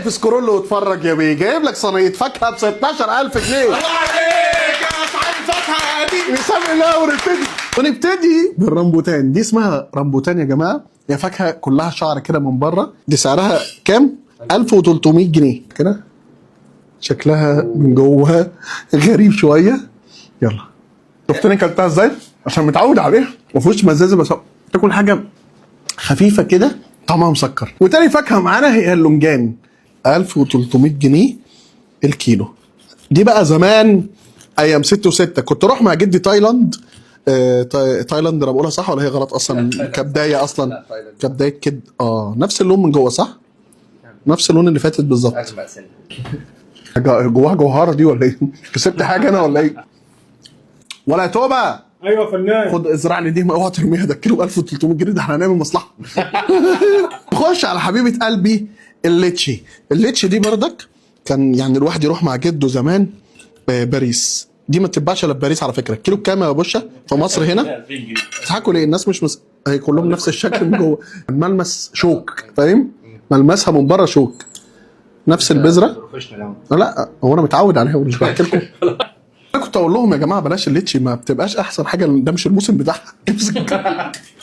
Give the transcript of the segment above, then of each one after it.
تسكرول واتفرج يا بيه، جايب لك صينيه فاكهه ب 16000 جنيه. الله عليك يا صاحب الفاكهه دي. بسم الله ونبتدي بالرمبوتان. دي اسمها رمبوتان يا جماعه، هي فاكهه كلها شعر كده من بره. دي سعرها كام؟ 1300 جنيه كده. شكلها من جوه غريب شويه. يلا شفتني كلتها ازاي؟ عشان متعود عليها ما فيهوش مزازه، بس تاكل حاجه خفيفه كده طعمها مسكر. وتاني فاكهه معانا هي اللونجان، 1300 جنيه الكيلو. دي بقى زمان ايام 6 و6 كنت اروح مع جدي تايلاند. تايلاند انا بقولها صح ولا هي غلط اصلا؟ كبدايه اصلا، كبدايه كده. نفس اللون من جوه صح؟ نفس اللون اللي فاتت بالظبط. جواها جوهره دي ولا ايه؟ كسبت حاجه انا ولا ايه؟ ولا يا توبه. ايوه فنان. خد ازرع لي دي، اوعى ترميها، ده الكيلو ب 1300 جنيه، ده احنا هنعمل مصلحه. خش على حبيبه قلبي الليتشي. الليتشي دي بردك كان يعني الواحد يروح مع جده زمان باريس. دي ما تتباعش الا في باريس على فكره. الكيلو بكام يا باشا في مصر هنا؟ تضحكوا ليه؟ الناس مش هي كلهم نفس الشكل من جوه. الملمس شوك، فاهم؟ ملمسها من بره شوك، نفس البذره. لا هو انا متعود عليها ومش بحكي لكم. انا كنت اقول لهم يا جماعه بلاش الليتشي، ما بتبقاش احسن حاجه، ده مش الموسم بتاعها.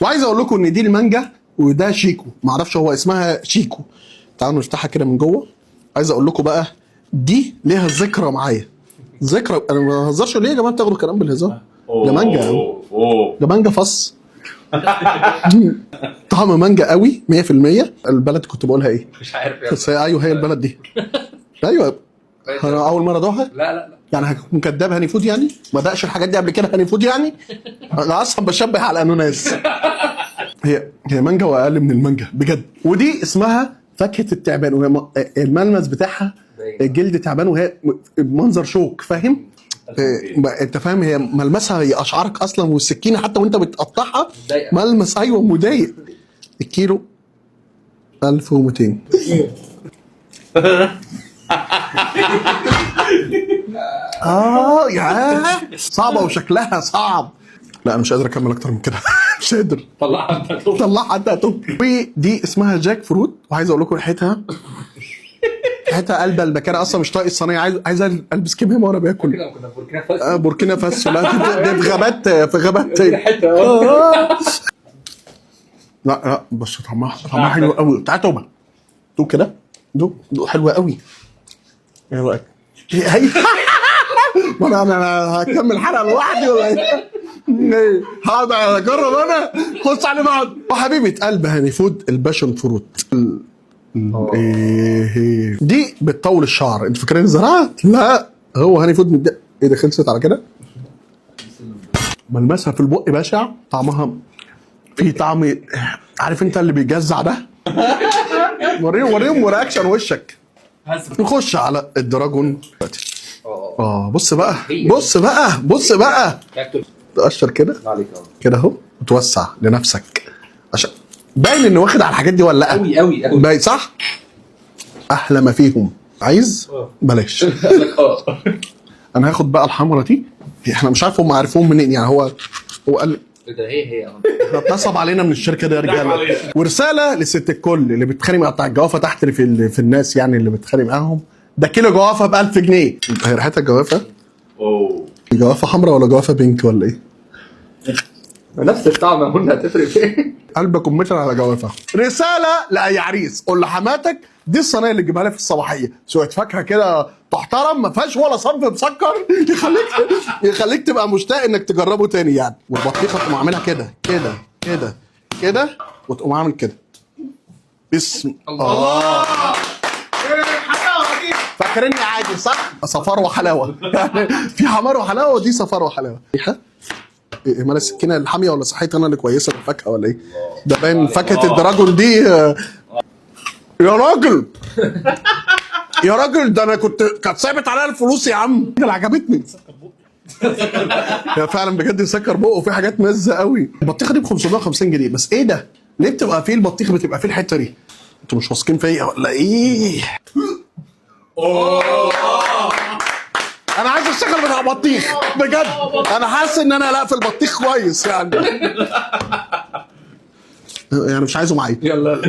وعايز اقول لكم ان دي المانجا وده شيكو، ما اعرفش هو اسمها شيكو. تعالوا نفتحها كده من جوه. عايز اقول لكم بقى دي ليها ذكرى معايا، ذكرى. انا ما بهزرش ليه يا جماعه بتاخدوا كلام بالهزار؟ ده مانجا، ده مانجا فص. طعم مانجا قوي 100%. البلد كنت بقولها ايه؟ مش عارف يا بس ايوه هي البلد دي. ايوه انا اول مره ادوقها. لا يعني هكون كداب هاني فود يعني؟ ما دقش الحاجات دي قبل كده هاني فود يعني؟ انا اصلا بشبه على الاناناس. هي مانجا واقل من المانجا بجد. ودي اسمها فاكهه التعبان، وهي الملمس بتاعها جلد تعبان، وهي منظر شوك، فاهم؟ انت فاهم؟ هي ملمسها هي اشعارك اصلا، والسكينه حتى وانت بتقطعها ملمس. ايوه مضايق. الكيلو 1200. يا صعبه وشكلها صعب. لا انا مش قادر اكمل اكتر من كده. مش قادر. طلعها انت هتوب. ودي اسمها جاك فروت، وعايز اقول لكم ريحتها قلبه المكان اصلا مش طايق الصينيه. عايز البس كمامه وانا باكل. كنا بوركينا فاسو. لا دي في غابات لا بس طعمها حلو قوي. تعال توبه دوق كده، دوق حلوه قوي. ايه رايك؟ ما انا هكمل حلقه لوحدي ولا ايه؟ هقعد اجرب انا. خش على بعض. وحبيبه قلب هاني فود الباشن فروت. ايه دي بتطول الشعر. انت فاكرين زراعت؟ لا هو هاني فود ايه ده؟ خلصت على كده؟ ملمسها في البق بشع. طعمها في طعم، عارف انت اللي بيجزع ده؟ وريهم رياكشن وشك. نخش على الدراجون. بص بقى تقشر كده اهو وتوسع لنفسك عشان باين انه واخد على الحاجات دي ولا لا؟ قوي باين صح؟ احلى ما فيهم. عايز بلاش. انا هاخد بقى الحمرا دي. احنا مش عارف هم عارفوهم منين يعني. هو قال ده هي اتنصب علينا من الشركه دي يا رجاله. ورساله لست الكل اللي بتخانق مع بتاع الجوافه تحت في الناس يعني اللي بتخانق معاهم. ده كيلو جوافه ب 1000 جنيه. هي ريحتها الجوافه؟ جوافه حمراء ولا جوافه بينك ولا ايه؟ نفس الطعم. قلنا هتفرق في ايه؟ قلبك متر على جوافه. رساله لاي عريس، قول لحماتك دي الصينيه اللي تجيبها لي في الصباحيه، شويه فاكهه كده تحترم ما فيهاش ولا صنف مسكر يخليك تبقى مشتاق انك تجربه تاني يعني. والبطيخه تقوم عاملها كده وتقوم عامل كده. بسم الله. فاكريني عادي صح؟ صفار وحلاوه. يعني في حمار وحلاوه ودي صفار وحلاوه. إيه مال السكينه الحاميه ولا صحيت انا اللي كويسه بالفاكهه ولا ايه؟ ده باين فاكهه الدراجون دي. يا راجل ده انا كانت صعبت عليا الفلوس يا عم. اللي عجبتني يا فعلا بجد يسكر بقه. وفي حاجات مزه قوي. البطيخه دي ب 550 جنيه بس. ايه ده؟ ليه بتبقى فيه البطيخه بتبقى فيه الحته دي؟ انتوا مش واثقين فيا ولا ايه؟ انا عايز اشتغل بتاع بطيخ بجد. انا حاسس ان انا لا في البطيخ كويس يعني. مش عايزه معايا. يلا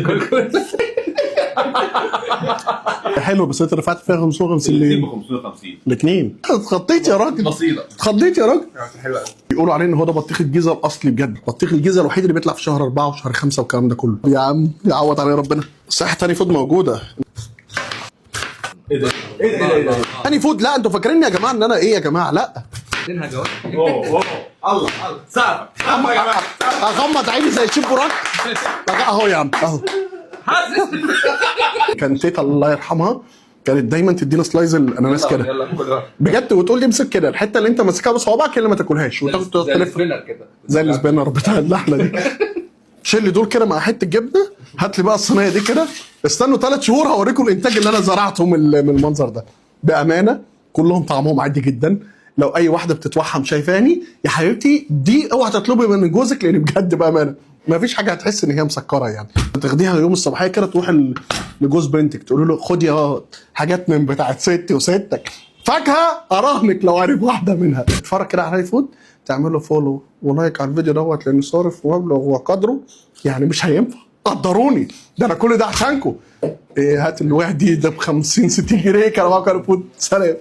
حلو، بس انت دفعت فيها 550 ب ليه؟ 550 الاثنين. اتخضيت يا راجل، بسيطه. اتخضيت يا راجل. حلوه قوي. بيقولوا عليه ان هو ده بطيخ الجيزه الاصلي بجد، بطيخ الجيزه الوحيد اللي بيطلع في شهر 4 وشهر 5 والكلام ده كله. يا عم يعوض عليه ربنا. صحه تاني فود موجوده. ايه ده؟ ايه ده؟ ايه ده؟ تاني فود، لا انتوا فاكريني يا جماعه ان انا ايه يا جماعه؟ لا ادينها جواب. اوه اوه الله الله سقف سقف يا جماعه. اغمض عيني زي الشيف براك اهو يا عم اهو. كان تيتا الله يرحمها كانت دايما تدينا سلايز الاناناس كده يلا كل بجد، وتقول لي امسك كده الحته اللي انت ماسكها بصوابعك اللي ما تاكلهاش، وتاخد تلف كده زي السبينر بتاع اللحمه دي. شيل لي دول كده مع حته جبنه، هات لي بقى الصينيه دي كده. استنوا 3 شهور هوريكم الانتاج اللي انا زرعته من المنظر ده. بامانه كلهم طعمهم عادي جدا. لو اي واحده بتتوحم شايفاني يا حبيبتي دي اوعى تطلبي من جوزك، لان بجد بامانه ما فيش حاجه هتحس ان هي مسكره يعني. تاخديها يوم الصباحيه كده تروح لجوز بنتك تقول له خد يا حاجات من بتاعت ستي وستك فاكهه، اراهنك لو عارف واحده منها. اتفرج كده على هاي فود، تعمل له فولو ولايك على الفيديو دوت، لان صارف مبلغ وقدره يعني مش هينفع. قدروني ده انا كل ده عشانكم. إيه هات الواحد دي ده ب 50 60 جنيه كان معاك فود. سلام.